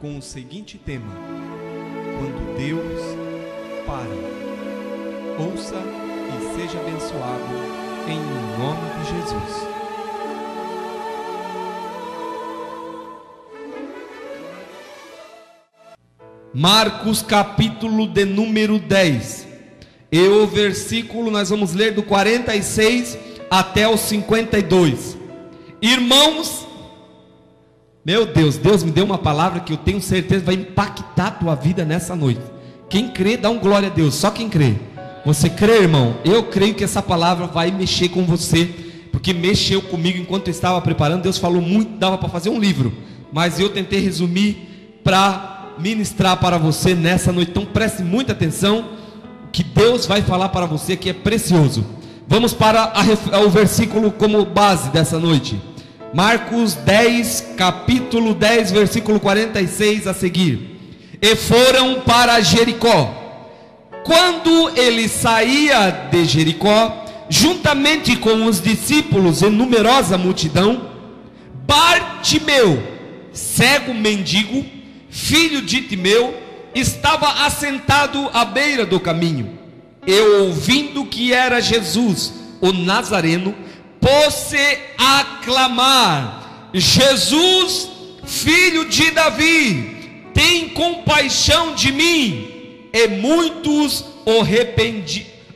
com o seguinte tema: quando Deus para. Ouça e seja abençoado em nome de Jesus. Marcos capítulo de número 10. E o versículo nós vamos ler do 46 até o 52. Irmãos, meu Deus, Deus me deu uma palavra que eu tenho certeza vai impactar a tua vida nessa noite. Quem crê, dá um glória a Deus, só quem crê. Você crê, irmão? Eu creio que essa palavra vai mexer com você, porque mexeu comigo enquanto eu estava preparando. Deus falou muito, dava para fazer um livro, mas eu tentei resumir para ministrar para você nessa noite. Então preste muita atenção, o que Deus vai falar para você que é precioso. Vamos para o versículo como base dessa noite. Marcos 10, capítulo 10, versículo 46 a seguir. E foram para Jericó. Quando ele saía de Jericó, juntamente com os discípulos e numerosa multidão, Bartimeu, cego mendigo, filho de Timeu, estava assentado à beira do caminho. E ouvindo que era Jesus, o Nazareno, pôs-se a clamar: Jesus, filho de Davi, tem compaixão de mim. E muitos o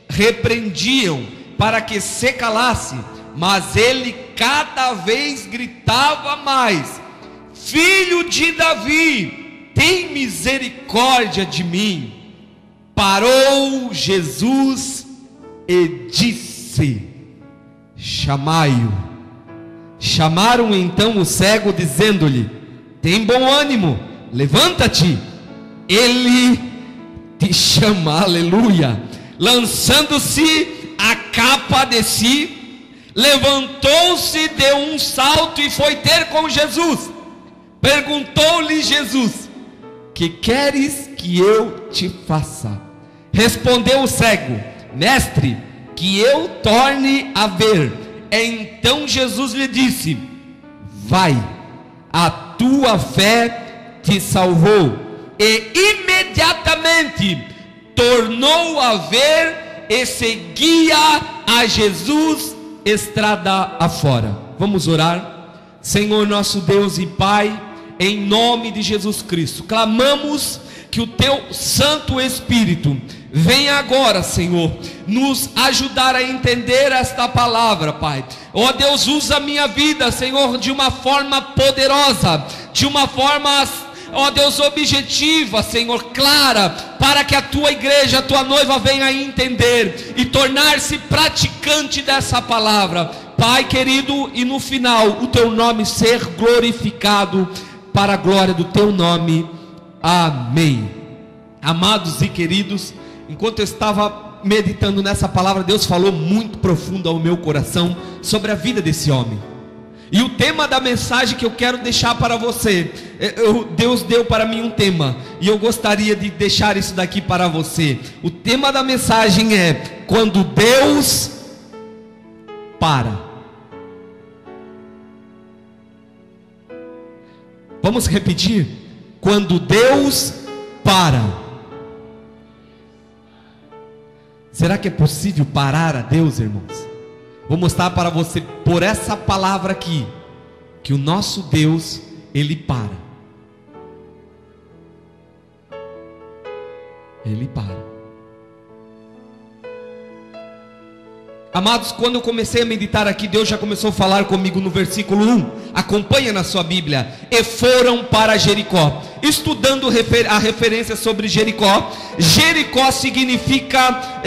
repreendiam para que se calasse, mas ele cada vez gritava mais: Filho de Davi, tem misericórdia de mim. Parou Jesus e disse: chamai-o. Chamaram então o cego, dizendo-lhe: tem bom ânimo, levanta-te, ele te chama. Aleluia. Lançando-se a capa de si, levantou-se de um salto e foi ter com Jesus. Perguntou-lhe Jesus: que queres que eu te faça? Respondeu o cego: mestre, que eu torne a ver. Então Jesus lhe disse: vai, a tua fé te salvou. E imediatamente tornou a ver e seguia a Jesus estrada afora. Vamos orar. Senhor nosso Deus e Pai, em nome de Jesus Cristo, clamamos que o Teu Santo Espírito venha agora, Senhor, nos ajudar a entender esta palavra, Pai. Ó Deus, usa a minha vida, Senhor, de uma forma poderosa, de uma forma, ó Deus, objetiva, Senhor, clara, para que a Tua igreja, a Tua noiva venha a entender e tornar-se praticante dessa palavra, Pai querido, e no final o Teu nome ser glorificado para a glória do Teu nome. Amém. Amados e queridos, enquanto eu estava meditando nessa palavra, Deus falou muito profundo ao meu coração sobre a vida desse homem. E o tema da mensagem que eu quero deixar para você, Deus deu para mim um tema, e eu gostaria de deixar isso daqui para você. O tema da mensagem é: quando Deus para. Vamos repetir? Quando Deus para. Será que é possível parar a Deus, irmãos? Vou mostrar para você por essa palavra aqui que o nosso Deus, Ele para. Ele para. Amados, quando eu comecei a meditar aqui, Deus já começou a falar comigo no versículo 1. Acompanha na sua Bíblia. E foram para Jericó. Estudando a referência sobre Jericó. Jericó significa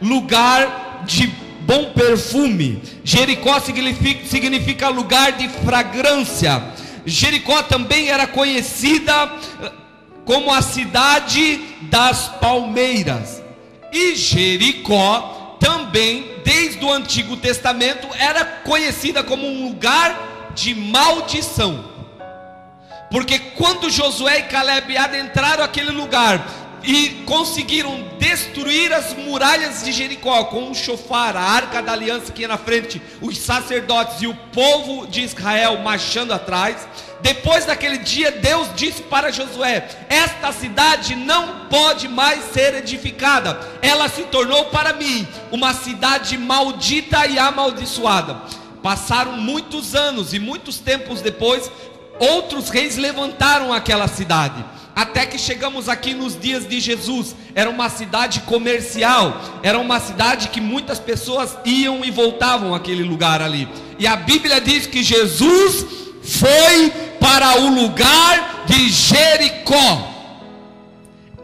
lugar de bom perfume. Jericó significa lugar de fragrância. Jericó também era conhecida como a cidade das palmeiras. E Jericó também, desde o Antigo Testamento, era conhecida como um lugar de maldição. Porque quando Josué e Caleb adentraram aquele lugar, e conseguiram destruir as muralhas de Jericó com um chofar, a arca da aliança que ia na frente, os sacerdotes e o povo de Israel marchando atrás. Depois daquele dia, Deus disse para Josué: esta cidade não pode mais ser edificada, ela se tornou para mim uma cidade maldita e amaldiçoada. Passaram muitos anos e muitos tempos depois, outros reis levantaram aquela cidade, até que chegamos aqui nos dias de Jesus. Era uma cidade comercial, era uma cidade que muitas pessoas iam e voltavam àquele lugar ali. E a Bíblia diz que Jesus foi para o lugar de Jericó,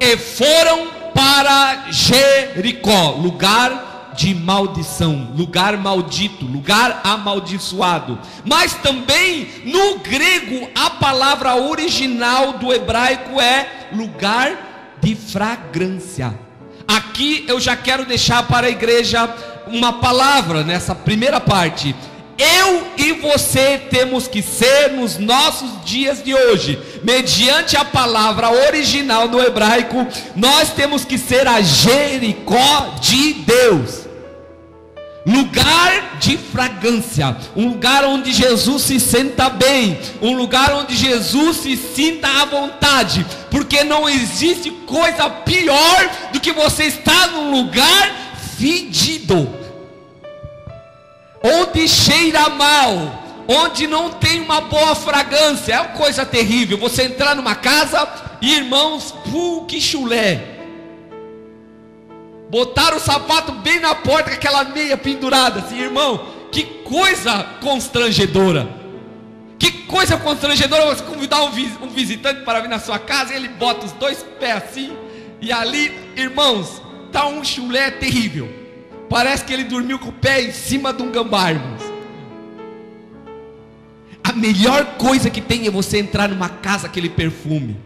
e foram para Jericó, lugar de maldição, lugar maldito, lugar amaldiçoado. Mas também no grego a palavra original do hebraico é lugar de fragrância. Aqui eu já quero deixar para a igreja uma palavra nessa primeira parte. Eu e você temos que ser, nos nossos dias de hoje, mediante a palavra original no hebraico, nós temos que ser a Jericó de Deus. Lugar de fragrância, um lugar onde Jesus se senta bem, um lugar onde Jesus se sinta à vontade, porque não existe coisa pior do que você estar num lugar fedido, onde cheira mal, onde não tem uma boa fragrância. É uma coisa terrível você entrar numa casa e, irmãos, que chulé, botaram o sapato bem na porta com aquela meia pendurada assim, irmão, que coisa constrangedora. Que coisa constrangedora você convidar um visitante para vir na sua casa e ele bota os dois pés assim, e ali, irmãos, tá um chulé terrível. Parece que ele dormiu com o pé em cima de um gambá, irmãos. A melhor coisa que tem é você entrar numa casa, aquele perfume.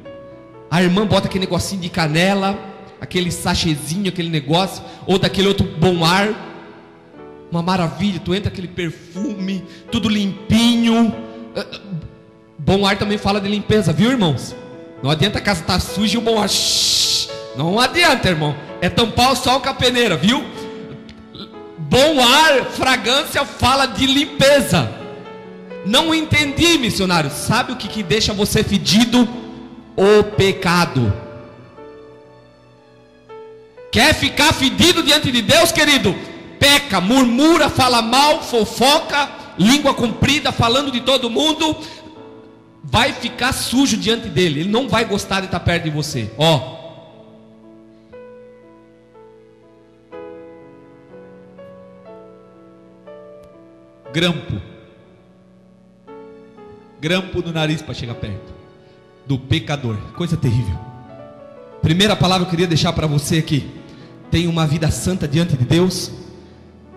A irmã bota aquele negocinho de canela, aquele sachêzinho, aquele negócio, ou daquele outro bom ar. Uma maravilha, tu entra aquele perfume, tudo limpinho. Bom ar também fala de limpeza, viu, irmãos? Não adianta a casa estar suja e o bom ar. Não adianta, irmão. É tampar o sol com a peneira, viu? Bom ar, fragrância fala de limpeza. Não entendi, missionário. Sabe o que deixa você fedido? O pecado. Quer ficar fedido diante de Deus, querido? Peca, murmura, fala mal, fofoca, língua comprida, falando de todo mundo. Vai ficar sujo diante dele. Ele não vai gostar de estar perto de você. Ó. Grampo no nariz para chegar perto do pecador. Coisa terrível. Primeira palavra que eu queria deixar para você aqui: tenha uma vida santa diante de Deus,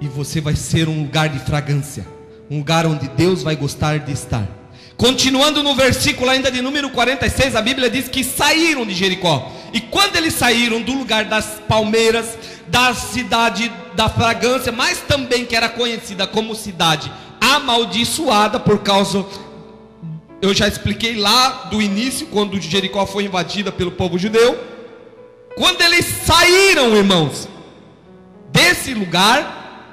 e você vai ser um lugar de fragrância, um lugar onde Deus vai gostar de estar. Continuando no versículo ainda de número 46, a Bíblia diz que saíram de Jericó. E quando eles saíram do lugar das palmeiras, da cidade da fragrância, mas também que era conhecida como cidade amaldiçoada, por causa, eu já expliquei lá do início, quando Jericó foi invadida pelo povo judeu. Quando eles saíram, irmãos, desse lugar,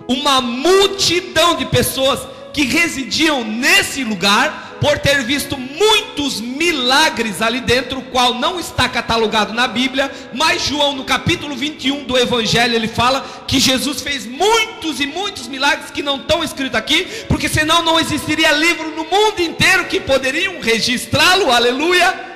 uma multidão de pessoas que residiam nesse lugar, por ter visto muitos milagres ali dentro, o qual não está catalogado na Bíblia, mas João, no capítulo 21 do Evangelho, ele fala que Jesus fez muitos e muitos milagres que não estão escritos aqui, porque senão não existiria livro no mundo inteiro que poderiam registrá-lo. Aleluia.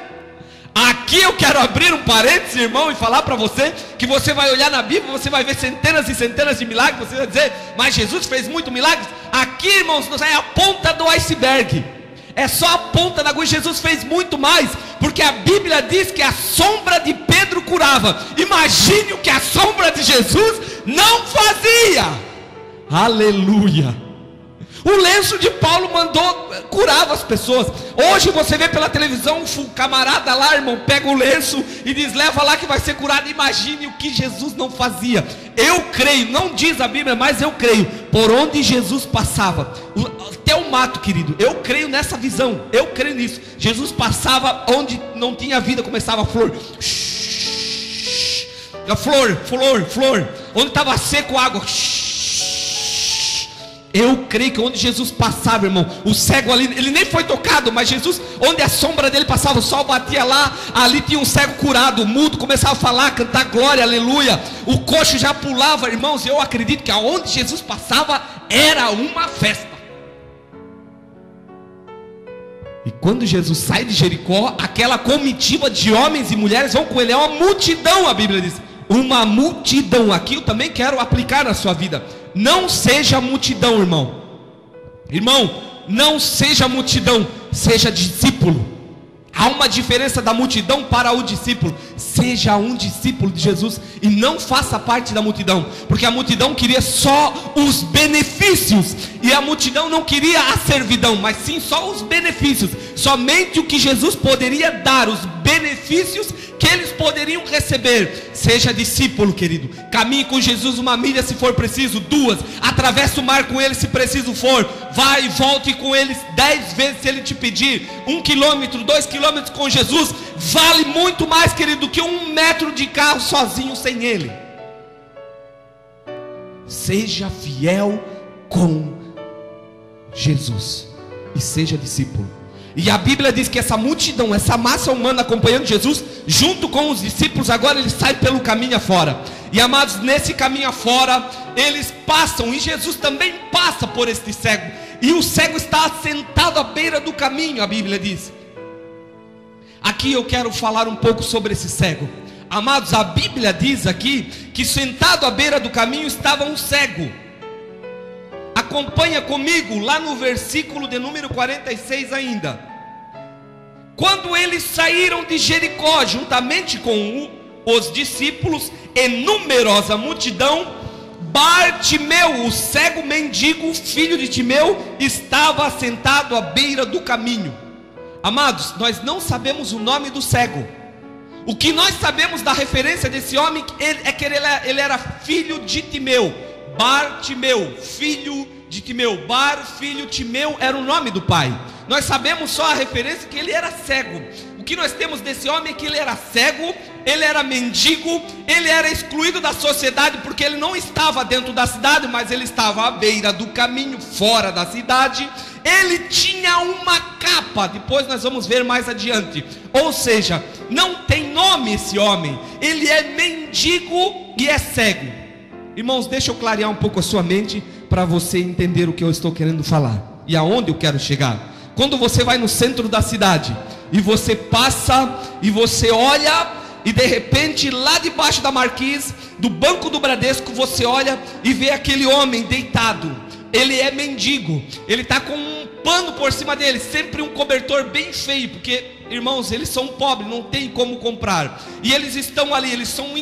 Aqui eu quero abrir um parênteses, irmão, e falar para você que você vai olhar na Bíblia, você vai ver centenas e centenas de milagres, você vai dizer, mas Jesus fez muitos milagres. Aqui, irmãos, é a ponta do iceberg, é só a ponta da agulha. Jesus fez muito mais, porque a Bíblia diz que a sombra de Pedro curava. Imagine o que a sombra de Jesus não fazia. Aleluia. O lenço de Paulo curava as pessoas. Hoje você vê pela televisão um camarada lá, irmão, pega o lenço e diz, leva lá que vai ser curado. Imagine o que Jesus não fazia. Eu creio, não diz a Bíblia, mas eu creio, por onde Jesus passava, até o mato, querido, eu creio nessa visão, eu creio nisso. Jesus passava onde não tinha vida, começava a flor, Flor. Onde estava seco, água. Eu creio que onde Jesus passava, irmão, o cego ali, ele nem foi tocado, mas Jesus, onde a sombra dele passava, o sol batia lá, ali tinha um cego curado, o mudo começava a falar, cantar glória, aleluia, o coxo já pulava, irmãos. Eu acredito que aonde Jesus passava era uma festa. E quando Jesus sai de Jericó, aquela comitiva de homens e mulheres vão com ele, é uma multidão, a Bíblia diz, uma multidão. Aqui eu também quero aplicar na sua vida. Não seja multidão, irmão, não seja multidão, seja discípulo. Há uma diferença da multidão para o discípulo. Seja um discípulo de Jesus e não faça parte da multidão, porque a multidão queria só os benefícios, e a multidão não queria a servidão, mas sim só os benefícios, somente o que Jesus poderia dar, os benefícios que eles poderiam receber. Seja discípulo, querido. Caminhe com Jesus 1 milha se for preciso, 2, atravesse o mar com ele se preciso for, vai e volte com ele 10 vezes se ele te pedir. 1 quilômetro, 2 quilômetros com Jesus vale muito mais, querido, do que 1 metro de carro sozinho sem ele. Seja fiel com Jesus e seja discípulo. E a Bíblia diz que essa multidão, essa massa humana acompanhando Jesus, junto com os discípulos, agora eles saem pelo caminho afora. E amados, nesse caminho afora, eles passam, e Jesus também passa por este cego. E o cego está sentado à beira do caminho, a Bíblia diz. Aqui eu quero falar um pouco sobre esse cego. Amados, a Bíblia diz aqui que sentado à beira do caminho estava um cego. Acompanha comigo lá no versículo de número 46 ainda. Quando eles saíram de Jericó, juntamente com os discípulos e numerosa multidão, Bartimeu, o cego mendigo, filho de Timeu, estava sentado à beira do caminho. Amados, nós não sabemos o nome do cego. O que nós sabemos da referência desse homem é que ele era filho de Timeu. Bartimeu, filho de Timeu. Filho Timeu era o nome do pai. Nós sabemos só a referência que ele era cego. O que nós temos desse homem é que ele era cego, ele era mendigo, ele era excluído da sociedade, porque ele não estava dentro da cidade, mas ele estava à beira do caminho, fora da cidade. Ele tinha uma capa, depois nós vamos ver mais adiante. Ou seja, não tem nome esse homem. Ele é mendigo e é cego. Irmãos, deixa eu clarear um pouco a sua mente para você entender o que eu estou querendo falar e aonde eu quero chegar. Quando você vai no centro da cidade e você passa e você olha, e de repente lá debaixo da marquise do Banco do Bradesco você olha e vê aquele homem deitado. Ele é mendigo, ele está com um pano por cima dele, sempre um cobertor bem feio, porque, irmãos, eles são pobres, não tem como comprar. E eles estão ali, eles são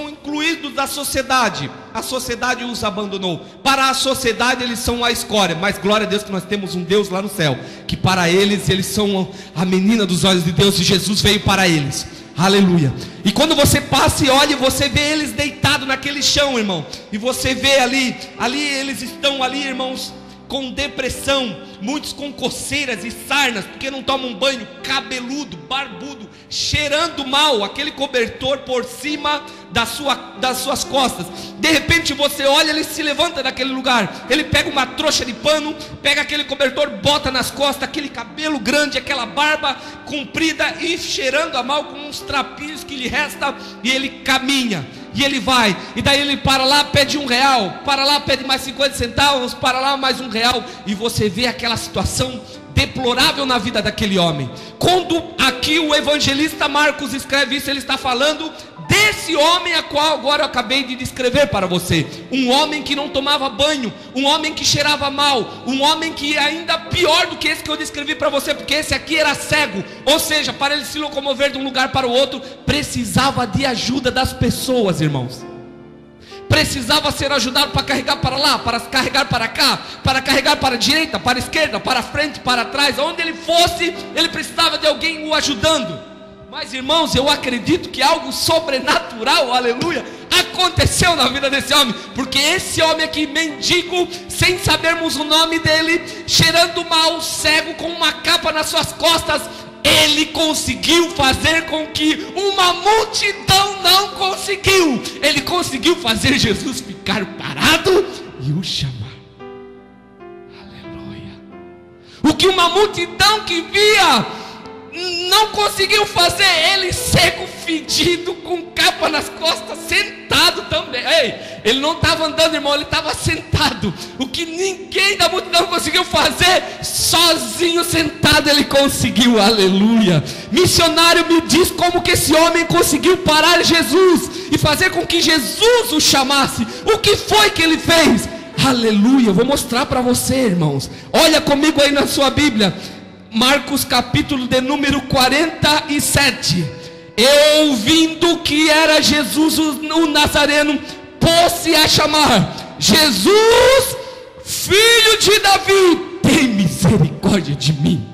incluídos da sociedade. A sociedade os abandonou. Para a sociedade eles são a escória, mas glória a Deus que nós temos um Deus lá no céu, que para eles são a menina dos olhos de Deus, e Jesus veio para eles. Aleluia. E quando você passa e olha, você vê eles deitados naquele chão, irmão. E você vê ali eles estão ali, irmãos, com depressão, muitos com coceiras e sarnas, porque não tomam banho, cabeludo, barbudo, cheirando mal, aquele cobertor por cima das suas costas. De repente você olha, ele se levanta daquele lugar, ele pega uma trouxa de pano, pega aquele cobertor, bota nas costas, aquele cabelo grande, aquela barba comprida, e cheirando a mal, com uns trapinhos que lhe resta, e ele caminha. E ele vai, e daí ele para lá, pede R$1, para lá, pede mais 50 centavos, para lá, mais R$1, e você vê aquela situação deplorável na vida daquele homem. Quando aqui o evangelista Marcos escreve isso, ele está falando desse homem a qual agora eu acabei de descrever para você. Um homem que não tomava banho, um homem que cheirava mal, um homem que ainda pior do que esse que eu descrevi para você, porque esse aqui era cego, ou seja, para ele se locomover de um lugar para o outro, precisava de ajuda das pessoas, irmãos. Precisava ser ajudado para carregar para lá, para carregar para cá, para carregar para a direita, para a esquerda, para a frente, para trás. Onde ele fosse, ele precisava de alguém o ajudando. Mas, irmãos, eu acredito que algo sobrenatural, aleluia, aconteceu na vida desse homem. Porque esse homem aqui, mendigo, sem sabermos o nome dele, cheirando mal, cego, com uma capa nas suas costas, ele conseguiu fazer com que uma multidão não conseguisse Ele conseguiu fazer Jesus ficar parado e o chamar. Aleluia. O que uma multidão que via não conseguiu fazer, ele seco, fedido, com capa nas costas, sentado também. Ei, ele não estava andando, irmão, ele estava sentado. O que ninguém da multidão conseguiu fazer, sozinho, sentado, ele conseguiu. Aleluia. Missionário, me diz como que esse homem conseguiu parar Jesus e fazer com que Jesus o chamasse. O que foi que ele fez? Aleluia. Eu vou mostrar para você, irmãos. Olha comigo aí na sua Bíblia, Marcos capítulo de número 47. E ouvindo que era Jesus o Nazareno, pôs-se a chamar: Jesus, filho de Davi, tem misericórdia de mim.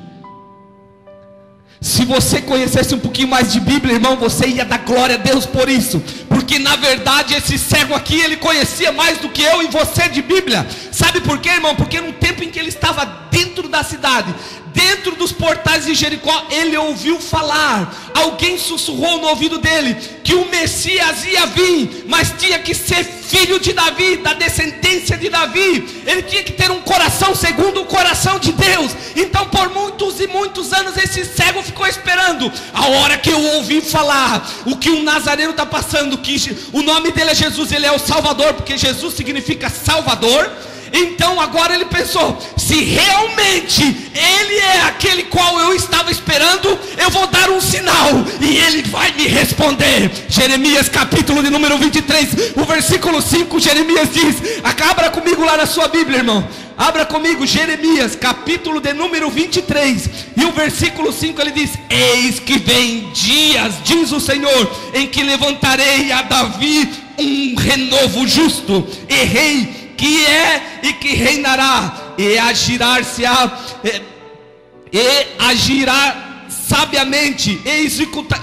Se você conhecesse um pouquinho mais de Bíblia, irmão, você ia dar glória a Deus por isso. Porque na verdade esse cego aqui, ele conhecia mais do que eu e você de Bíblia. Sabe por quê, irmão? Porque no tempo em que ele estava dentro da cidade, dentro dos portais de Jericó, ele ouviu falar. Alguém sussurrou no ouvido dele que o Messias ia vir, mas tinha que ser filho de Davi, da descendência de Davi. Ele tinha que ter um coração segundo o coração de Deus. Então por muitos e muitos anos esse cego ficou esperando a hora que eu ouvi falar o que um nazareno está passando, que o nome dele é Jesus, ele é o Salvador, porque Jesus significa Salvador. Então agora ele pensou: se realmente ele é aquele qual eu estava esperando, eu vou dar um sinal e ele vai me responder. Jeremias capítulo de número 23, o versículo 5, Jeremias diz, abra comigo lá na sua Bíblia, irmão. Abra comigo Jeremias capítulo de número 23, e o versículo 5 ele diz: eis que vem dias, diz o Senhor, em que levantarei a Davi um renovo justo, e rei que é e que reinará, e agirá sabiamente, e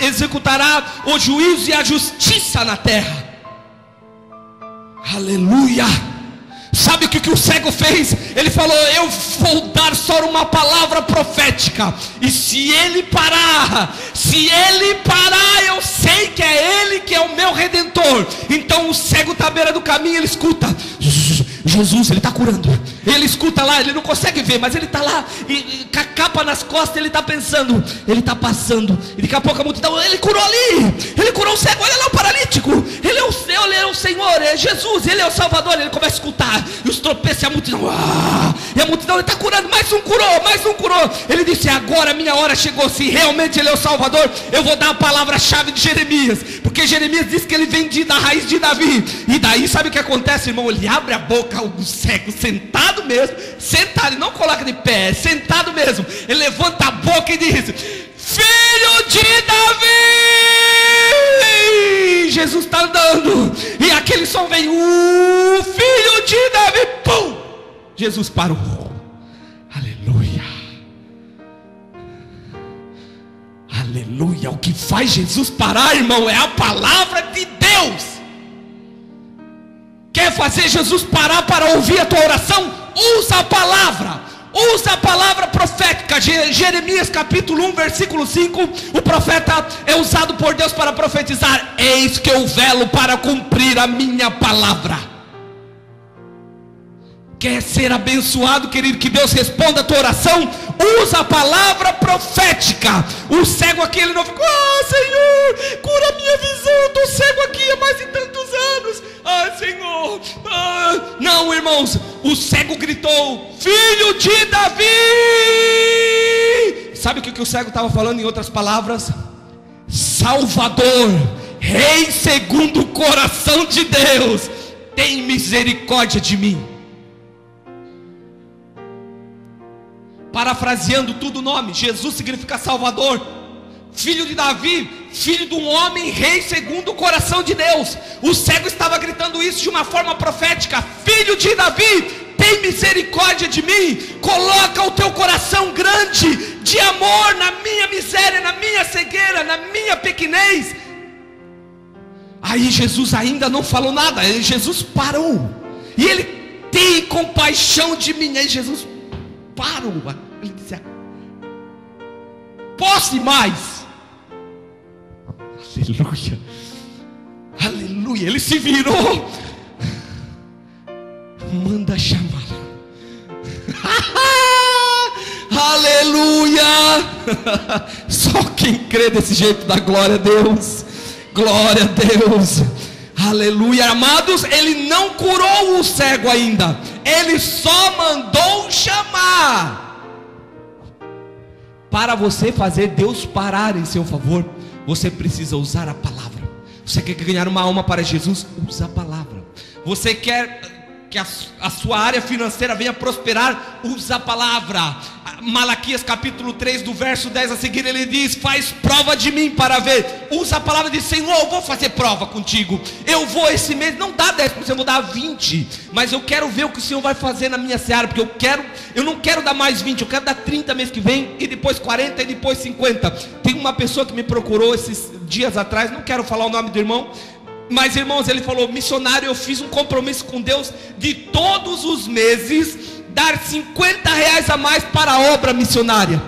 executará o juízo e a justiça na terra. Aleluia. Sabe o que o cego fez? Ele falou: eu vou dar só uma palavra profética, e se ele parar, eu sei que é ele que é o meu redentor. Então o cego está à beira do caminho, ele escuta: Jesus, ele está curando. Ele escuta lá, ele não consegue ver, mas ele está lá, e com a capa nas costas, ele está pensando, ele está passando, e daqui a pouco a multidão: ele curou ali, ele curou o cego, olha lá o paralítico, ele é o Senhor, é Jesus, ele é o Salvador. Ele começa a escutar, e os tropeços, e a multidão, e a multidão: ele está curando, mais um curou. Ele disse: agora a minha hora chegou. Se realmente ele é o Salvador, eu vou dar a palavra-chave de Jeremias, porque Jeremias diz que ele vem da raiz de Davi. E daí sabe o que acontece, irmão? Ele abre a boca, o cego sentado mesmo, sentado, ele não coloca de pé, é sentado mesmo. Ele levanta a boca e diz: filho de Davi. Jesus está andando, e aquele som vem: filho de Davi. Pum! Jesus parou. Aleluia. Aleluia. O que faz Jesus parar, irmão, é a palavra de Deus. Quer fazer Jesus parar para ouvir a tua oração? Usa a palavra. Usa a palavra profética. Jeremias capítulo 1 versículo 5, o profeta é usado por Deus para profetizar: eis que eu velo para cumprir a minha palavra. Quer ser abençoado, querido, que Deus responda a tua oração? Usa a palavra profética. O cego aqui, ele não ficou: Senhor, cura a minha visão, estou cego aqui há mais de tantos anos, Senhor. Não, irmãos, o cego gritou: filho de Davi. Sabe o que o cego estava falando em outras palavras? Salvador, Rei segundo o coração de Deus, tem misericórdia de mim. Parafraseando tudo o nome, Jesus significa Salvador, filho de Davi, filho de um homem, rei segundo o coração de Deus. O cego estava gritando isso de uma forma profética: filho de Davi, tem misericórdia de mim. Coloca o teu coração grande de amor na minha miséria, na minha cegueira, na minha pequenez. Aí Jesus ainda não falou nada, aí Jesus parou, e ele: tem compaixão de mim. Aí Jesus parou, ele disse: posso ir mais? Aleluia, Aleluia. Ele se virou. Manda chamar. Aleluia. Só quem crê desse jeito dá glória a Deus. Glória a Deus. Aleluia. Amados, ele não curou o cego ainda, ele só mandou chamar. Para você fazer Deus parar em seu favor, você precisa usar a palavra. Você quer ganhar uma alma para Jesus? Usa a palavra. Você quer que a sua área financeira venha prosperar? Usa a palavra. Malaquias capítulo 3, do verso 10 a seguir, ele diz: faz prova de mim para ver. Usa a palavra e diz: Senhor, eu vou fazer prova contigo. Eu vou esse mês, não dá 10%, eu vou dar 20%, mas eu quero ver o que o Senhor vai fazer na minha seara, porque eu não quero dar mais 20, eu quero dar 30 mês que vem, e depois 40, e depois 50. Tem uma pessoa que me procurou esses dias atrás, não quero falar o nome do irmão, mas irmãos, ele falou: missionário, eu fiz um compromisso com Deus de todos os meses dar R$50 a mais para a obra missionária,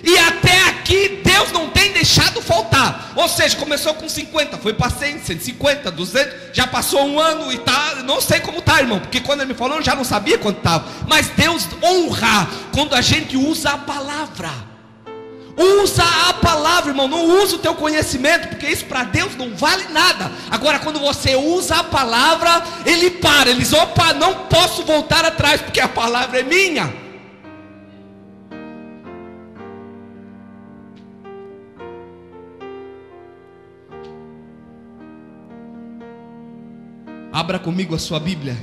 e até aqui Deus não tem deixado faltar. Ou seja, começou com 50, foi para 100, 150, 200, já passou um ano e tá, não sei como tá, irmão, porque quando ele me falou eu já não sabia quanto estava. Mas Deus honra quando a gente usa a palavra. Usa a palavra, irmão. Não usa o teu conhecimento, porque isso para Deus não vale nada. Agora, quando você usa a palavra, ele para, ele diz: opa, não posso voltar atrás, porque a palavra é minha. Abra comigo a sua Bíblia,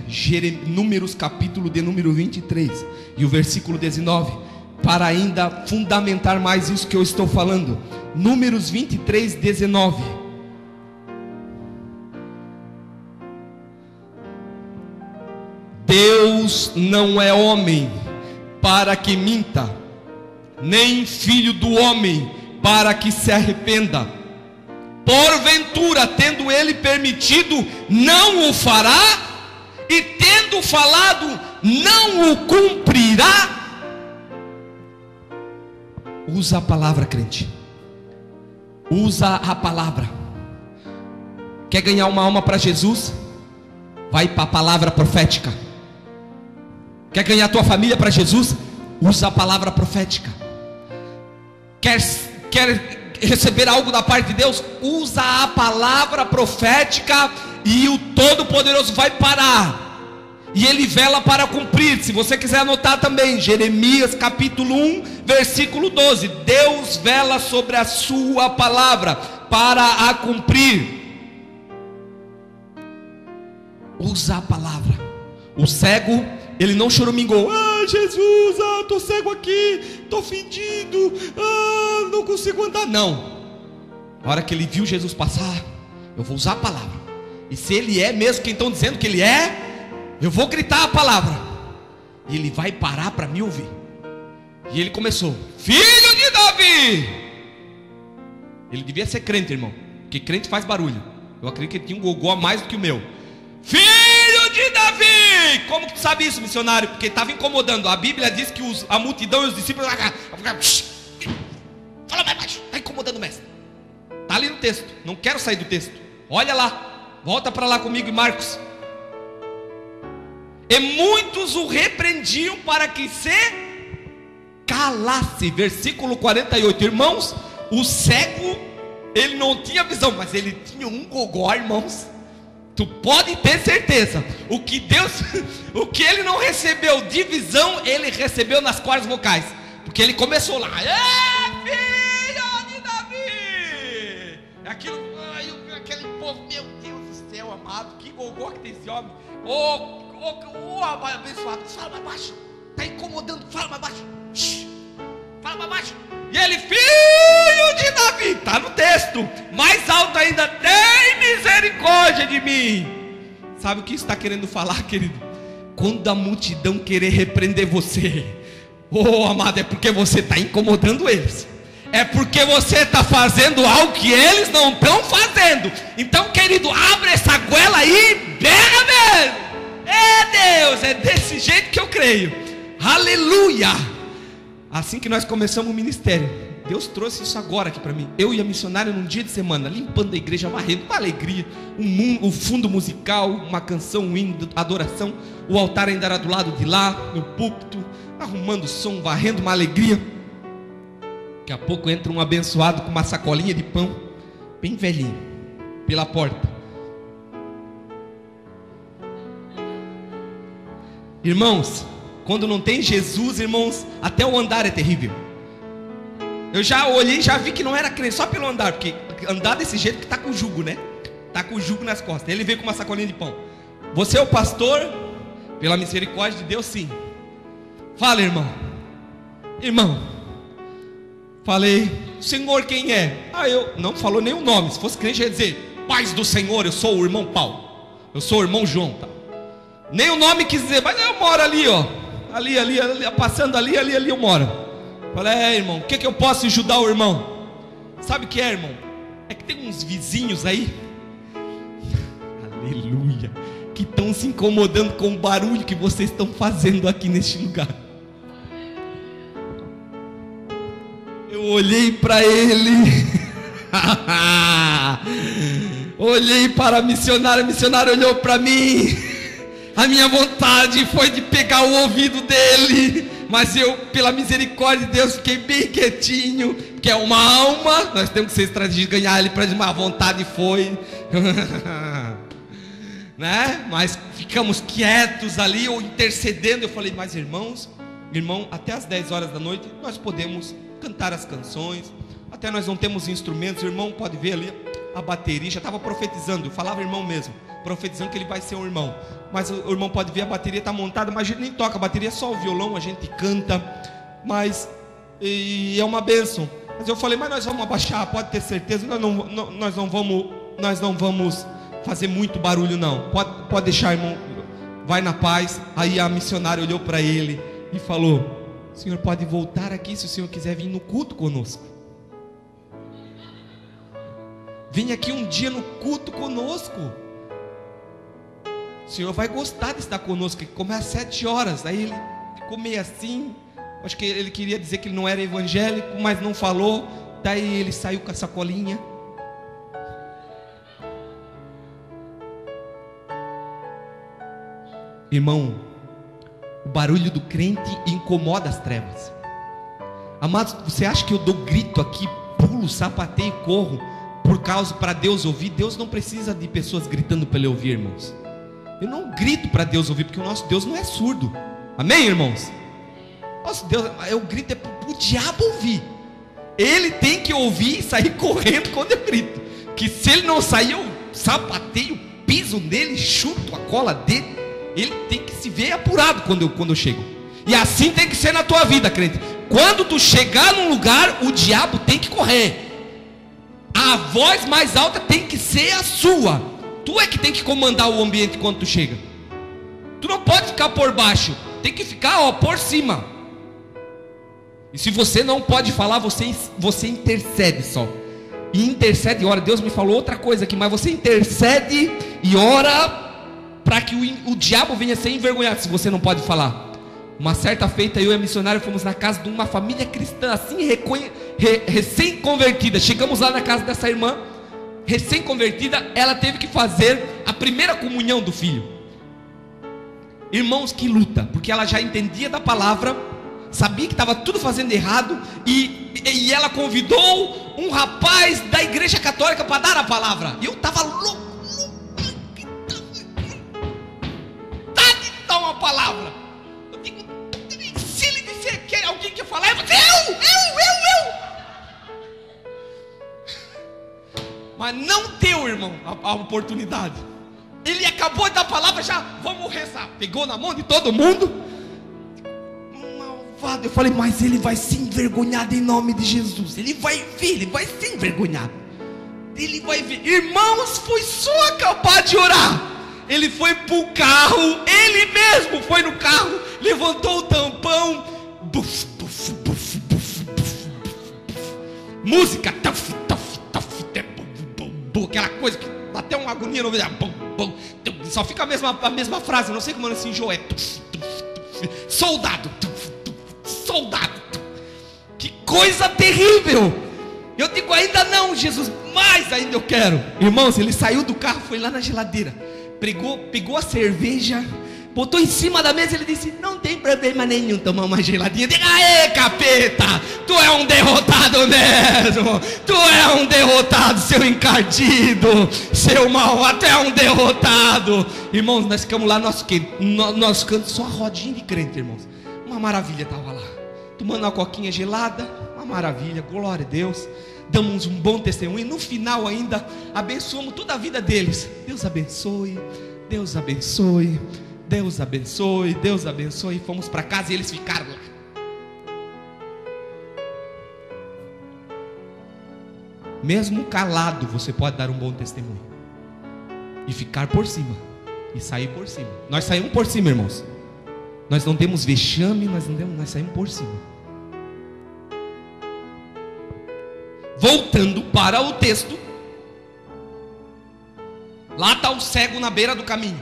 Números capítulo de número 23 e o versículo 19, para ainda fundamentar mais isso que eu estou falando. Números 23, 19. Deus não é homem para que minta, nem filho do homem para que se arrependa. Porventura, tendo ele permitido, não o fará? E tendo falado, não o cumprirá? Usa a palavra, crente. Usa a palavra. Quer ganhar uma alma para Jesus? Vai para a palavra profética. Quer ganhar a tua família para Jesus? Usa a palavra profética. Quer receber algo da parte de Deus? Usa a palavra profética, e o Todo-Poderoso vai parar, e ele vela para cumprir. Se você quiser anotar também, Jeremias capítulo 1, versículo 12. Deus vela sobre a sua palavra para a cumprir. Usa a palavra. O cego, ele não choramingou: ah, Jesus, estou cego aqui, estou fedido, não consigo andar. Não. A hora que ele viu Jesus passar: eu vou usar a palavra, e se ele é mesmo quem estão dizendo que ele é, eu vou gritar a palavra, e ele vai parar para me ouvir. E ele começou: filho de Davi. Ele devia ser crente, irmão, porque crente faz barulho. Eu acredito que ele tinha um gogó a mais do que o meu. Filho de Davi. Como que tu sabe isso, missionário? Porque estava incomodando. A Bíblia diz que a multidão e os discípulos fala mais baixo, está incomodando o mestre. Está ali no texto, não quero sair do texto. Olha lá, volta para lá comigo em Marcos. E muitos o repreendiam para que se calasse. Versículo 48. Irmãos, o cego, ele não tinha visão, mas ele tinha um gogó, irmãos. Tu pode ter certeza. O que ele não recebeu de visão, ele recebeu nas cordas vocais. Porque ele começou lá: filho de Davi. Aquele povo, meu Deus do céu, amado, que gogó que tem esse homem. Abençoado, fala mais baixo, está incomodando, fala mais baixo. Fala mais baixo. E ele: filho de Davi, está no texto, mais alto ainda: tem misericórdia de mim. Sabe o que isso está querendo falar, querido? Quando a multidão querer repreender você, amado, é porque você está incomodando eles, é porque você está fazendo algo que eles não estão fazendo. Então, querido, abre essa goela aí, berra mesmo. É Deus, é desse jeito que eu creio. Aleluia. Assim que nós começamos o ministério, Deus trouxe isso agora aqui para mim. Eu e a missionária num dia de semana, limpando a igreja, varrendo, uma alegria, um fundo musical, uma canção, um hino, adoração. O altar ainda era do lado de lá, no púlpito, arrumando som, varrendo, uma alegria. Daqui a pouco entra um abençoado com uma sacolinha de pão, bem velhinho, pela porta. Irmãos, quando não tem Jesus, irmãos, até o andar é terrível. Eu já olhei, já vi que não era crente, só pelo andar, porque andar desse jeito que está com o jugo, né? Está com o jugo nas costas. Ele veio com uma sacolinha de pão. Você é o pastor? Pela misericórdia de Deus, sim. Fala, irmão. Irmão. Falei, Senhor quem é? Eu não falou nem o nome. Se fosse crente, ia dizer, paz do Senhor, eu sou o irmão Paulo. Eu sou o irmão João, tá? Nem o nome quis dizer, mas eu moro ali, ó. Ali, passando ali eu moro. Falei, irmão, o que eu posso ajudar o irmão? Sabe o que é, irmão? É que tem uns vizinhos aí, aleluia, que estão se incomodando com o barulho que vocês estão fazendo aqui neste lugar. Eu olhei para ele, olhei para a missionária olhou para mim. A minha vontade foi de pegar o ouvido dele, mas eu, pela misericórdia de Deus, fiquei bem quietinho, porque é uma alma, nós temos que ser estratégia de ganhar ele para uma vontade foi, né? Mas ficamos quietos ali, ou intercedendo. Eu falei, mas irmão, até as 10 horas da noite nós podemos cantar as canções, até nós não temos instrumentos, o irmão pode ver ali a bateria, já estava profetizando, eu falava irmão mesmo, profetizando que ele vai ser um irmão, mas o irmão pode ver, a bateria está montada, mas a gente nem toca, a bateria é só o violão, a gente canta, mas e é uma bênção. Mas eu falei, mas nós vamos abaixar, pode ter certeza, nós não vamos fazer muito barulho não, pode deixar, irmão, vai na paz. Aí a missionária olhou para ele e falou, o senhor pode voltar aqui se o senhor quiser vir no culto conosco. Vem aqui um dia no culto conosco. O senhor vai gostar de estar conosco, que começa às 7 horas. Aí ele ficou meio assim. Acho que ele queria dizer que ele não era evangélico, mas não falou. Daí ele saiu com a sacolinha. Irmão, o barulho do crente incomoda as trevas. Amados, você acha que eu dou grito aqui, pulo, sapateio, corro por causa para Deus ouvir? Deus não precisa de pessoas gritando para ele ouvir, irmãos. Eu não grito para Deus ouvir, porque o nosso Deus não é surdo. Amém, irmãos? Nosso Deus, eu grito é para o diabo ouvir. Ele tem que ouvir e sair correndo quando eu grito. Que se ele não sair, eu sapateio, piso nele, chuto a cola dele. Ele tem que se ver apurado quando eu chego. E assim tem que ser na tua vida, crente. Quando tu chegar num lugar, o diabo tem que correr. A voz mais alta tem que ser a sua. Tu é que tem que comandar o ambiente quando tu chega. Tu não pode ficar por baixo, tem que ficar por cima. E se você não pode falar, você intercede só. E intercede e ora. Deus me falou outra coisa aqui, mas você intercede e ora para que o diabo venha ser envergonhado se você não pode falar. Uma certa feita, eu e a missionária fomos na casa de uma família cristã, assim, recém-convertida. Chegamos lá na casa dessa irmã, recém-convertida. Ela teve que fazer a primeira comunhão do filho. Irmãos, que luta, porque ela já entendia da palavra, sabia que estava tudo fazendo errado, e ela convidou um rapaz da igreja católica para dar a palavra. E eu estava louco, tá de dar uma palavra. Se ele disser que alguém quer falar, eu vou dizer, eu. Mas não deu, irmão, a oportunidade. Ele acabou de dar a palavra, já vamos rezar. Pegou na mão de todo mundo. Malvado. Eu falei, mas ele vai se envergonhar em nome de Jesus. Ele vai ver, ele vai se envergonhar. Ele vai ver. Irmãos, foi só acabar de orar. Ele foi pro carro, ele mesmo foi no carro, levantou o tampão, buf, buf, buf, buf, buf, música, tuf, tuf, tuf, aquela coisa que dá até uma agonia no ouvido, só fica a mesma frase, não sei como se enjoa, soldado, soldado. Que coisa terrível. Eu digo, ainda não, Jesus, mais ainda eu quero. Irmãos, ele saiu do carro, foi lá na geladeira, pegou a cerveja, botou em cima da mesa. Ele disse, não tem problema nenhum tomar uma geladinha. Diga, aê, capeta, tu é um derrotado mesmo. Tu é um derrotado, seu encardido, seu malvado, tu é um derrotado. Irmãos, nós ficamos lá, nós ficamos só rodinha de crente, irmãos. Uma maravilha, estava lá, tomando uma coquinha gelada, uma maravilha, glória a Deus. Damos um bom testemunho, e no final ainda abençoamos toda a vida deles. Deus abençoe, Deus abençoe, Deus abençoe, Deus abençoe. Fomos para casa e eles ficaram lá. Mesmo calado, você pode dar um bom testemunho e ficar por cima, e sair por cima. Nós saímos por cima, irmãos. Nós não temos vexame, nós saímos por cima. Voltando para o texto, lá está o cego na beira do caminho,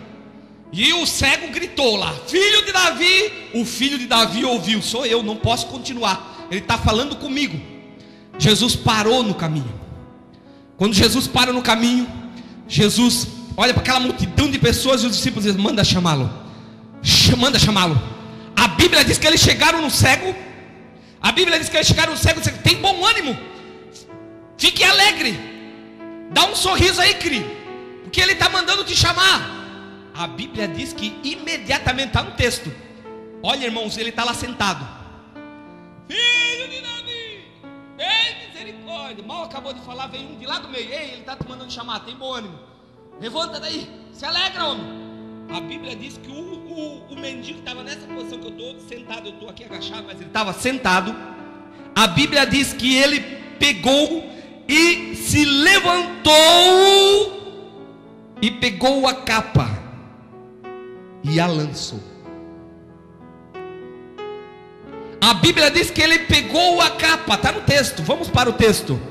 e o cego gritou lá, filho de Davi. O filho de Davi ouviu, sou eu, não posso continuar, ele está falando comigo. Jesus parou no caminho. Quando Jesus para no caminho, Jesus olha para aquela multidão de pessoas, e os discípulos dizem, manda chamá-lo. A Bíblia diz que eles chegaram no cego. A Bíblia diz que eles chegaram no cego, tem bom ânimo, fique alegre, dá um sorriso aí, Cri, porque ele está mandando te chamar. A Bíblia diz que imediatamente, está no texto, olha, irmãos, ele está lá sentado. Filho de Davi, tem misericórdia. Mal acabou de falar, veio um de lá do meio. Ei, ele está te mandando chamar, tem bom ânimo, levanta daí, se alegra, homem. A Bíblia diz que o mendigo estava nessa posição que eu estou sentado, eu estou aqui agachado, mas ele estava sentado. A Bíblia diz que ele pegou e se levantou e pegou a capa e a lançou. A Bíblia diz que ele pegou a capa, está no texto, vamos para o texto.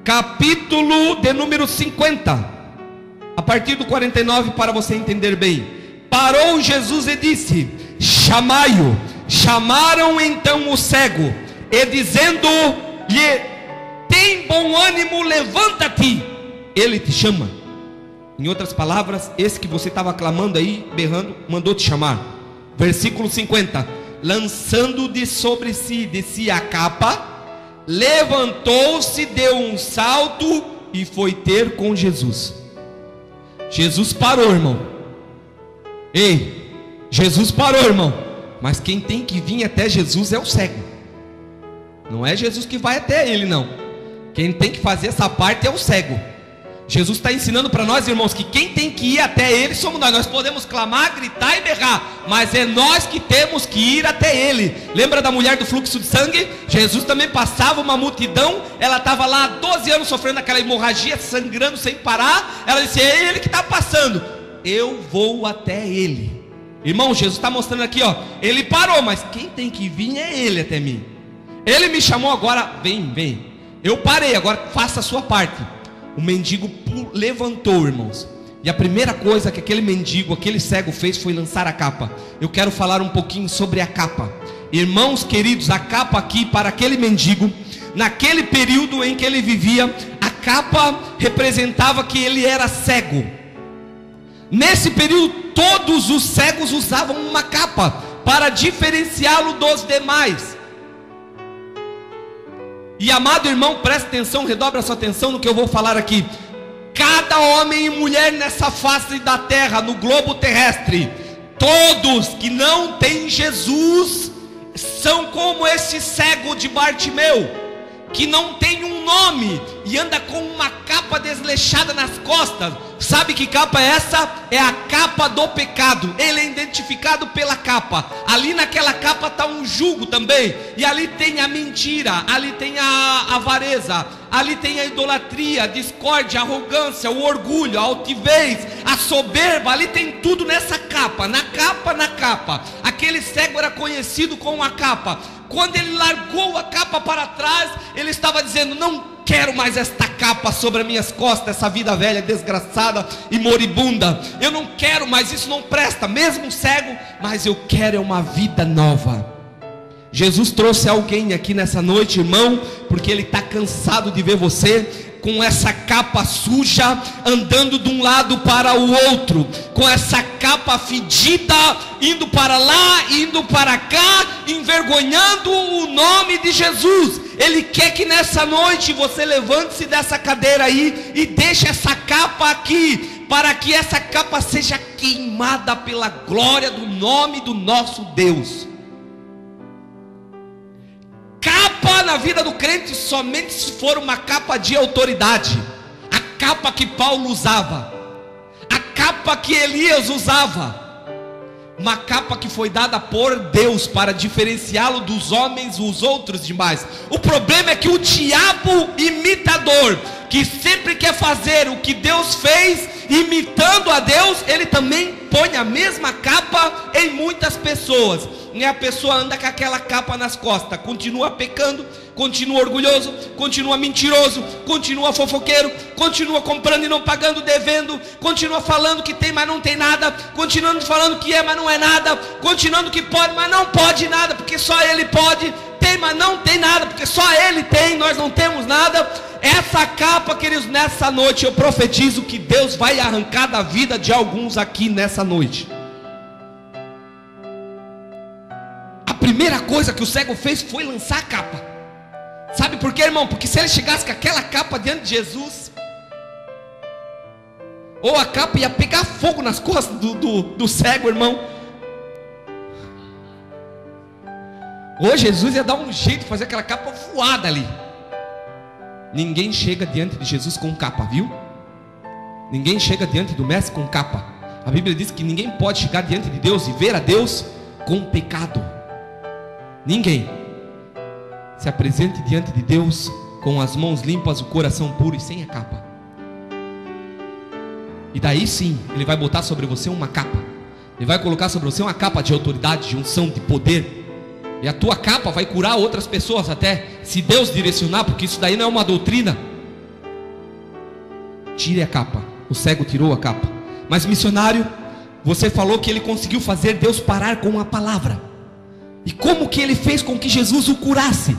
Capítulo de número 50, a partir do 49, para você entender bem. Parou Jesus e disse, chamai-o. Chamaram então o cego, e dizendo-lhe, tem bom ânimo, levanta-te, ele te chama. Em outras palavras, esse que você estava clamando aí, berrando, mandou te chamar. Versículo 50, lançando de sobre si de si a capa, levantou-se, deu um salto e foi ter com Jesus. Jesus parou, irmão. Ei, Jesus parou, irmão. Mas quem tem que vir até Jesus é o cego. Não é Jesus que vai até ele, não. Quem tem que fazer essa parte é o cego. Jesus está ensinando para nós, irmãos, que quem tem que ir até ele somos nós. Nós podemos clamar, gritar e berrar, mas é nós que temos que ir até ele. Lembra da mulher do fluxo de sangue? Jesus também passava uma multidão. Ela estava lá há 12 anos sofrendo aquela hemorragia, sangrando sem parar. Ela disse, é ele que está passando, eu vou até ele. Irmão, Jesus está mostrando aqui, ó, ele parou, mas quem tem que vir é ele até mim. Ele me chamou, agora vem. Eu parei, agora faça a sua parte. O mendigo levantou, irmãos, e a primeira coisa que aquele mendigo, aquele cego fez foi lançar a capa. Eu quero falar um pouquinho sobre a capa. Irmãos queridos, a capa aqui para aquele mendigo, naquele período em que ele vivia, a capa representava que ele era cego. Nesse período todos os cegos usavam uma capa para diferenciá-lo dos demais. E amado irmão, preste atenção, redobre a sua atenção no que eu vou falar aqui. Cada homem e mulher nessa face da terra, no globo terrestre, todos que não têm Jesus, são como esse cego de Bartimeu, que não tem um nome e anda com uma capa desleixada nas costas. Sabe que capa é essa? É a capa do pecado. Ele é identificado pela capa. Ali naquela capa está um jugo também. E ali tem a mentira, ali tem a avareza, ali tem a idolatria, a discórdia, a arrogância, o orgulho, a altivez, a soberba. Ali tem tudo nessa capa. Na capa. Aquele cego era conhecido com a capa. Quando ele largou a capa para trás, ele estava dizendo, não quero mais esta capa sobre as minhas costas, essa vida velha, desgraçada e moribunda. Eu não quero mais, isso não presta, mesmo cego, mas eu quero é uma vida nova. Jesus trouxe alguém aqui nessa noite, irmão, porque Ele está cansado de ver você com essa capa suja, andando de um lado para o outro, com essa capa fedida, indo para lá, indo para cá, envergonhando o nome de Jesus. Ele quer que nessa noite você levante-se dessa cadeira aí e deixe essa capa aqui, para que essa capa seja queimada pela glória do nome do nosso Deus. Capa na vida do crente somente se for uma capa de autoridade, a capa que Paulo usava, a capa que Elias usava, uma capa que foi dada por Deus para diferenciá-lo dos homens, os outros demais. O problema é que o diabo imitador, que sempre quer fazer o que Deus fez, imitando a Deus, ele também põe a mesma capa em muitas pessoas. E a pessoa anda com aquela capa nas costas, continua pecando, continua orgulhoso, continua mentiroso, continua fofoqueiro, continua comprando e não pagando, devendo, continua falando que tem, mas não tem nada, continuando falando que é, mas não é nada, continuando que pode, mas não pode nada, porque só ele pode, tem, mas não tem nada, porque só ele tem, nós não temos nada. Essa capa, queridos, nessa noite eu profetizo que Deus vai arrancar da vida de alguns aqui nessa noite. A primeira coisa que o cego fez foi lançar a capa. Sabe por quê, irmão? Porque se ele chegasse com aquela capa diante de Jesus, ou a capa ia pegar fogo nas costas do cego, irmão, ou Jesus ia dar um jeito de fazer aquela capa voada ali. Ninguém chega diante de Jesus com capa, viu? Ninguém chega diante do mestre com capa. A Bíblia diz que ninguém pode chegar diante de Deus e ver a Deus com pecado. Ninguém. Se apresente diante de Deus com as mãos limpas, o coração puro e sem a capa. E daí sim, Ele vai botar sobre você uma capa. Ele vai colocar sobre você uma capa de autoridade, de unção, de poder. E a tua capa vai curar outras pessoas até, se Deus direcionar, porque isso daí não é uma doutrina. Tire a capa. O cego tirou a capa. Mas missionário, você falou que ele conseguiu fazer Deus parar com a palavra. E como que ele fez com que Jesus o curasse?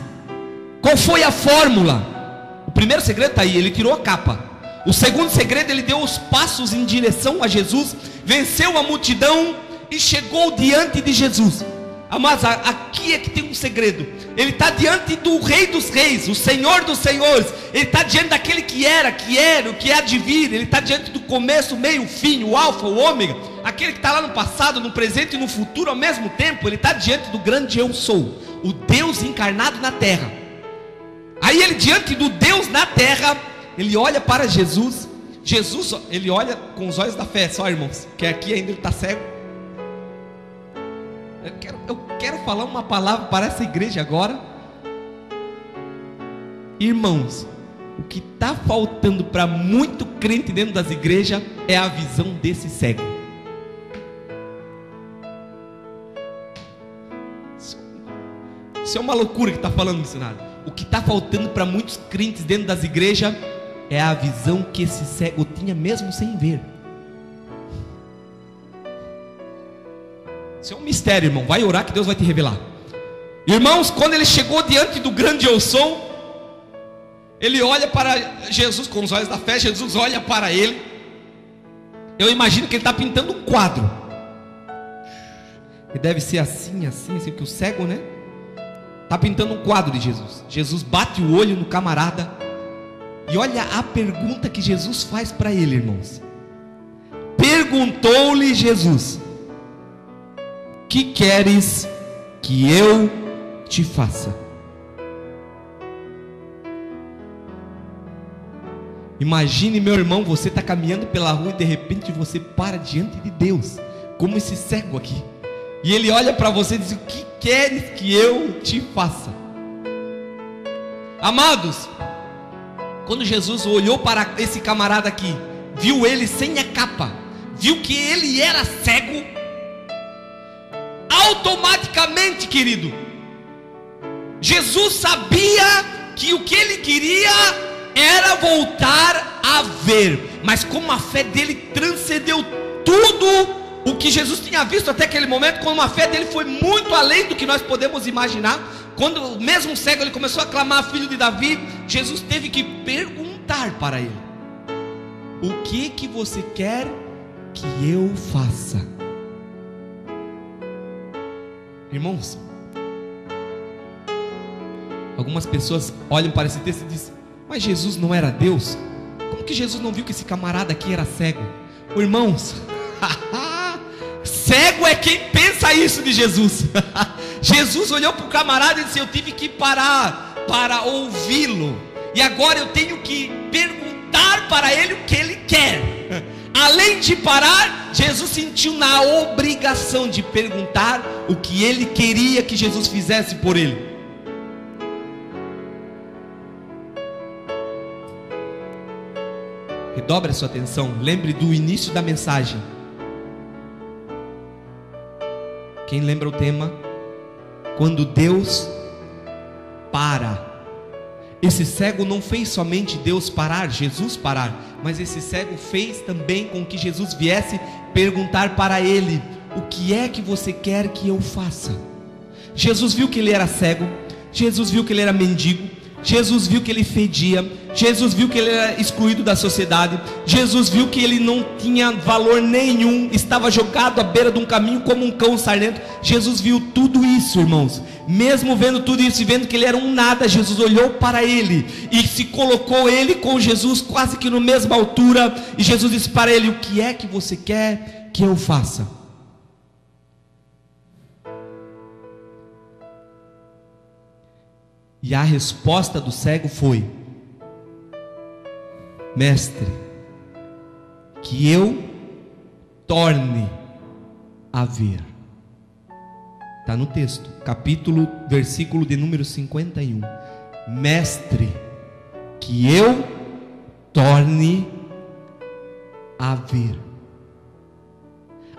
Qual foi a fórmula? O primeiro segredo está aí, ele tirou a capa. O segundo segredo, ele deu os passos em direção a Jesus, venceu a multidão e chegou diante de Jesus. Mas aqui é que tem um segredo. Ele está diante do Rei dos Reis, o Senhor dos Senhores. Ele está diante daquele que era, o que há de vir. Ele está diante do começo, o meio, o fim, o alfa, o ômega. Aquele que está lá no passado, no presente e no futuro ao mesmo tempo. Ele está diante do grande eu sou, o Deus encarnado na terra. Aí ele, diante do Deus na terra, ele olha para Jesus. Jesus, ele olha com os olhos da fé. Só, irmãos, que aqui ainda ele está cego. Eu quero falar uma palavra para essa igreja agora. Irmãos, o que está faltando para muito crente dentro das igrejas é a visão desse cego. Isso é uma loucura que está falando, missionário. O que está faltando para muitos crentes dentro das igrejas é a visão que esse cego tinha mesmo sem ver. Isso é um mistério, irmão. Vai orar que Deus vai te revelar. Irmãos, quando ele chegou diante do grande eu sou, ele olha para Jesus com os olhos da fé. Jesus olha para ele. Eu imagino que ele está pintando um quadro. E deve ser assim, que o cego, né? Está pintando um quadro de Jesus. Jesus bate o olho no camarada. E olha a pergunta que Jesus faz para ele, irmãos. Perguntou-lhe Jesus: que queres que eu te faça? Imagine, meu irmão, você está caminhando pela rua e de repente você para diante de Deus, como esse cego aqui. E ele olha para você e diz: o que queres que eu te faça? Amados, quando Jesus olhou para esse camarada aqui, viu ele sem a capa, viu que ele era cego, automaticamente, querido, Jesus sabia que o que ele queria era voltar a ver. Mas como a fé dele transcendeu tudo o que Jesus tinha visto até aquele momento, quando a fé dele foi muito além do que nós podemos imaginar. Quando mesmo cego ele começou a clamar, filho de Davi, Jesus teve que perguntar para ele: o que você quer que eu faça? Irmãos, algumas pessoas olham para esse texto e dizem: mas Jesus não era Deus? Como que Jesus não viu que esse camarada aqui era cego? Irmãos, cego é quem pensa isso de Jesus. Jesus olhou para o camarada e disse: eu tive que parar para ouvi-lo, e agora eu tenho que perguntar para ele o que ele quer. Além de parar, Jesus sentiu na obrigação de perguntar o que ele queria que Jesus fizesse por ele. Redobre a sua atenção, lembre do início da mensagem. Quem lembra o tema? Quando Deus para. Esse cego não fez somente Deus parar, Jesus parar, mas esse cego fez também com que Jesus viesse perguntar para ele: o que é que você quer que eu faça? Jesus viu que ele era cego, Jesus viu que ele era mendigo, Jesus viu que ele fedia, Jesus viu que ele era excluído da sociedade, Jesus viu que ele não tinha valor nenhum, estava jogado à beira de um caminho como um cão sarnento. Jesus viu tudo isso, irmãos. Mesmo vendo tudo isso e vendo que ele era um nada, Jesus olhou para ele e se colocou ele com Jesus quase que na mesma altura, e Jesus disse para ele: o que é que você quer que eu faça? E a resposta do cego foi: mestre, que eu torne a ver. Está no texto, capítulo, versículo de número 51. Mestre, que eu torne a ver.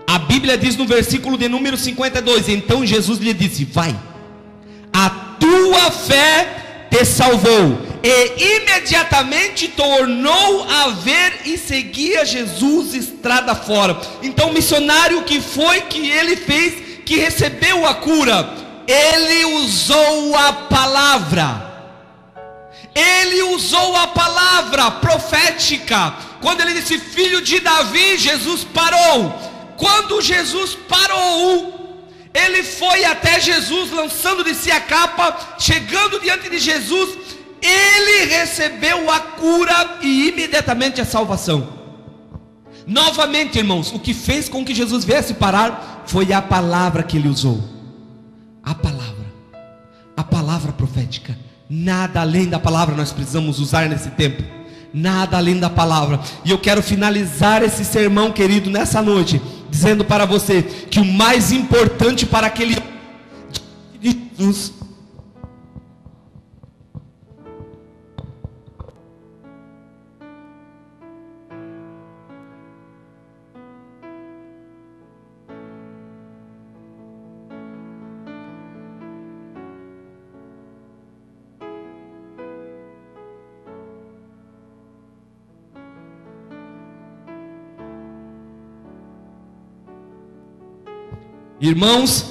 A Bíblia diz no versículo de número 52: então Jesus lhe disse: vai, a tua fé te salvou. E imediatamente tornou a ver e seguia Jesus estrada fora. Então, missionário, o que foi que ele fez que recebeu a cura? Ele usou a palavra. Ele usou a palavra profética. Quando ele disse: filho de Davi, Jesus parou. Quando Jesus parou, ele foi até Jesus, lançando de si a capa, chegando diante de Jesus, ele recebeu a cura e imediatamente a salvação. Novamente, irmãos, o que fez com que Jesus viesse parar foi a palavra que ele usou. A palavra profética. Nada além da palavra nós precisamos usar nesse tempo. Nada além da palavra. E eu quero finalizar esse sermão, querido, nessa noite, dizendo para você que o mais importante para aquele de Jesus irmãos,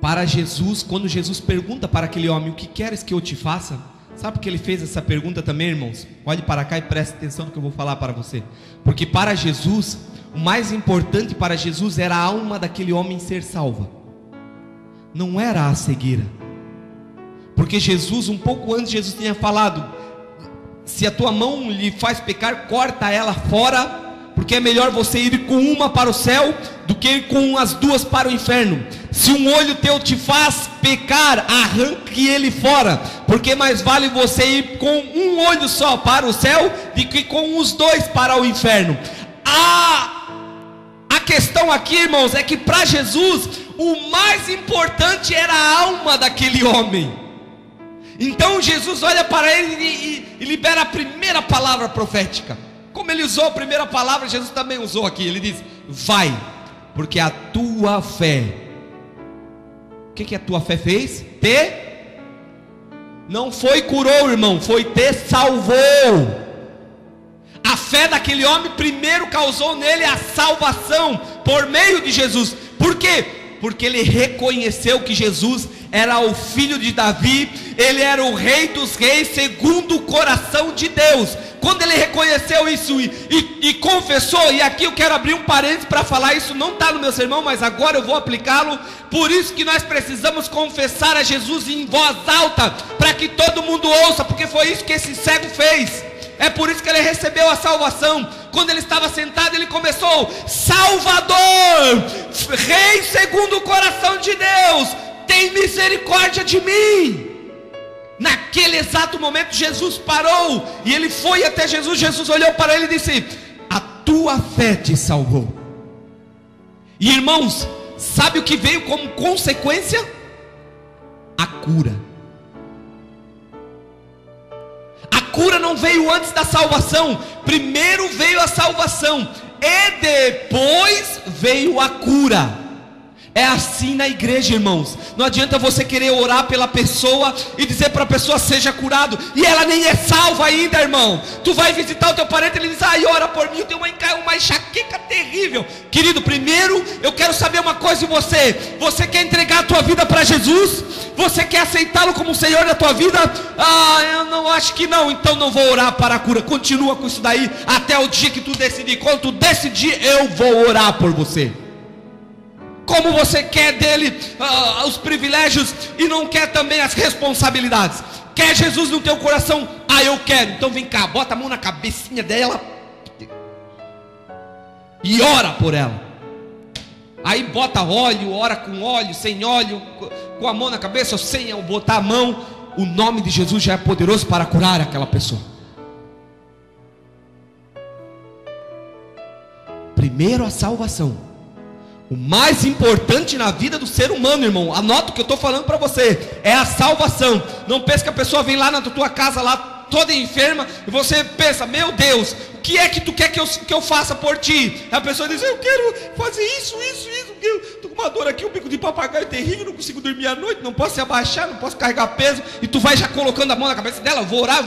para Jesus, quando Jesus pergunta para aquele homem: o que queres que eu te faça? Sabe por que ele fez essa pergunta também, irmãos? Olhe para cá e preste atenção no que eu vou falar para você. Porque para Jesus, o mais importante para Jesus era a alma daquele homem ser salva, não era a cegueira. Porque Jesus, um pouco antes, Jesus tinha falado: se a tua mão lhe faz pecar, corta ela fora, porque é melhor você ir com uma para o céu do que ir com as duas para o inferno. Se um olho teu te faz pecar, arranque ele fora, porque mais vale você ir com um olho só para o céu do que com os dois para o inferno. A questão aqui, irmãos, é que para Jesus o mais importante era a alma daquele homem. Então Jesus olha para ele e libera a primeira palavra profética. Como ele usou a primeira palavra, Jesus também usou aqui. Ele diz: vai, porque a tua fé. O que a tua fé fez? Não foi curou, irmão, foi te salvou. A fé daquele homem primeiro causou nele a salvação por meio de Jesus. Por quê? Porque ele reconheceu que Jesus era o filho de Davi, ele era o rei dos reis, segundo o coração de Deus. Quando ele reconheceu isso e confessou, e aqui eu quero abrir um parênteses para falar, isso não está no meu sermão, mas agora eu vou aplicá-lo. Por isso que nós precisamos confessar a Jesus em voz alta, para que todo mundo ouça, porque foi isso que esse cego fez. É por isso que ele recebeu a salvação. Quando ele estava sentado, ele começou: Salvador, Rei segundo o coração de Deus, tem misericórdia de mim. Naquele exato momento Jesus parou, e ele foi até Jesus. Jesus olhou para ele e disse: a tua fé te salvou. E irmãos, sabe o que veio como consequência? A cura. A cura não veio antes da salvação. Primeiro veio a salvação e depois veio a cura. É assim na igreja, irmãos. Não adianta você querer orar pela pessoa e dizer para a pessoa: seja curado, e ela nem é salva ainda, irmão. Tu vai visitar o teu parente e ele diz: ai, ora por mim, eu tenho uma enxaqueca terrível. Querido, primeiro eu quero saber uma coisa de você. Você quer entregar a tua vida para Jesus? Você quer aceitá-lo como o Senhor da tua vida? Ah, eu não acho que não. Então não vou orar para a cura. Continua com isso daí até o dia que tu decidir. Quando tu decidir, eu vou orar por você. Como você quer dele os privilégios e não quer também as responsabilidades? Quer Jesus no teu coração? Ah, eu quero. Então vem cá, bota a mão na cabecinha dela e ora por ela. Aí bota óleo, ora com óleo, sem óleo, com a mão na cabeça ou sem botar a mão. O nome de Jesus já é poderoso para curar aquela pessoa. Primeiro a salvação. O mais importante na vida do ser humano, irmão, anota o que eu estou falando para você, é a salvação. Não pense que a pessoa vem lá na tua casa, lá toda enferma, e você pensa: meu Deus, o que é que tu quer que eu faça por ti? A pessoa diz: eu quero fazer isso, eu estou com uma dor aqui, um bico de papagaio terrível, não consigo dormir à noite, não posso se abaixar, não posso carregar peso, e tu vai já colocando a mão na cabeça dela: vou orar,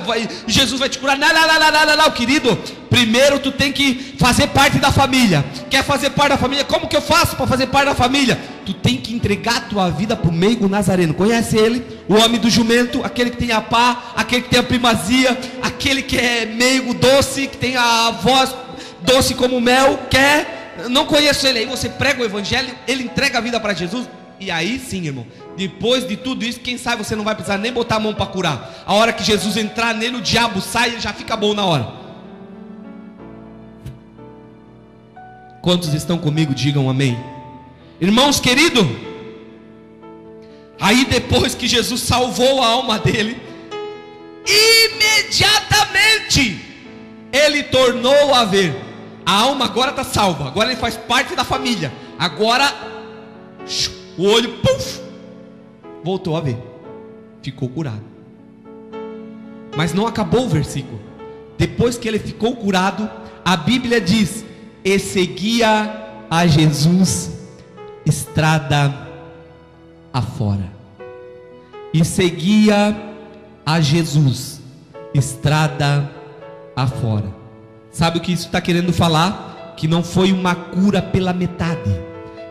Jesus vai te curar. Não, querido, primeiro tu tem que fazer parte da família. Quer fazer parte da família? Como que eu faço para fazer parte da família? Tu tem que entregar a tua vida para o meigo nazareno. Conhece ele? O homem do jumento, aquele que tem a pá, aquele que tem a primazia, aquele que é meigo doce, que tem a voz doce como mel. Quer? Não conheço ele. Aí você prega o evangelho, ele entrega a vida para Jesus. E aí sim, irmão, depois de tudo isso, quem sabe você não vai precisar nem botar a mão para curar. A hora que Jesus entrar nele, o diabo sai, ele já fica bom na hora. Quantos estão comigo? Digam amém. Irmãos queridos, aí depois que Jesus salvou a alma dele, imediatamente ele tornou a ver. A alma agora está salva, agora ele faz parte da família. Agora o olho, puf, voltou a ver, ficou curado. Mas não acabou o versículo. Depois que ele ficou curado, a Bíblia diz: e seguia a Jesus estrada afora. E seguia a Jesus estrada afora. Sabe o que isso está querendo falar? Que não foi uma cura pela metade,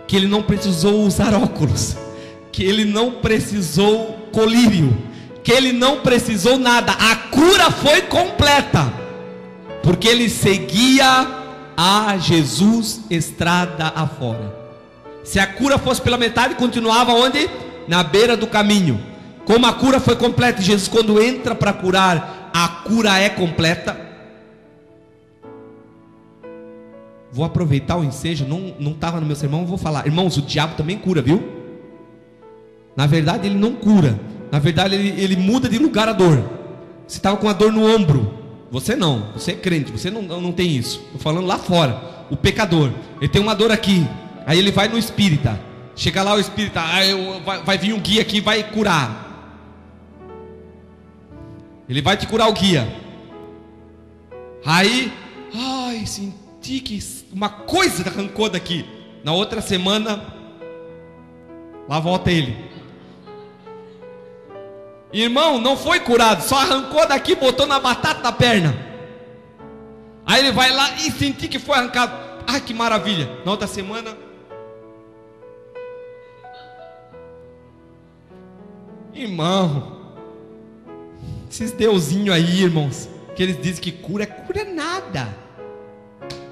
que ele não precisou usar óculos, que ele não precisou colírio, que ele não precisou nada. A cura foi completa, porque ele seguia a Jesus estrada afora. Se a cura fosse pela metade, continuava onde? Na beira do caminho. Como a cura foi completa, Jesus quando entra para curar, a cura é completa. Vou aproveitar o ensejo, não estava no meu sermão, vou falar. Irmãos, o diabo também cura, viu? Na verdade ele não cura, na verdade ele muda de lugar a dor. Você estava com a dor no ombro, você não, você é crente, você não tem isso. Estou falando lá fora, o pecador, ele tem uma dor aqui, aí ele vai no espírita, chega lá o espírita, vai vir um guia aqui, vai curar. Ele vai te curar, o guia. Aí, senti que uma coisa arrancou daqui. Na outra semana, lá volta ele. Irmão, não foi curado, só arrancou daqui, botou na batata da perna. Aí ele vai lá e sentir que foi arrancado. Ah, que maravilha. Na outra semana, irmão, esses deusinhos aí, irmãos, que eles dizem que cura nada.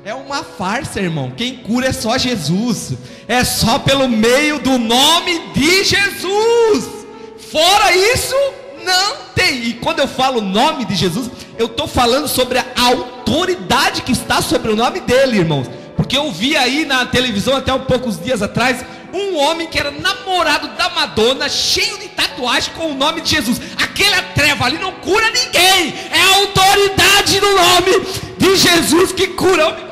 É uma farsa, irmão. Quem cura é só Jesus. É só pelo meio do nome de Jesus. Fora isso, não tem. E quando eu falo nome de Jesus, eu estou falando sobre a autoridade que está sobre o nome dele, irmãos. Porque eu vi aí na televisão até um poucos dias atrás um homem que era namorado da Madonna, cheio de tatuagem com o nome de Jesus. Aquela treva ali não cura ninguém. É a autoridade do nome de Jesus que cura.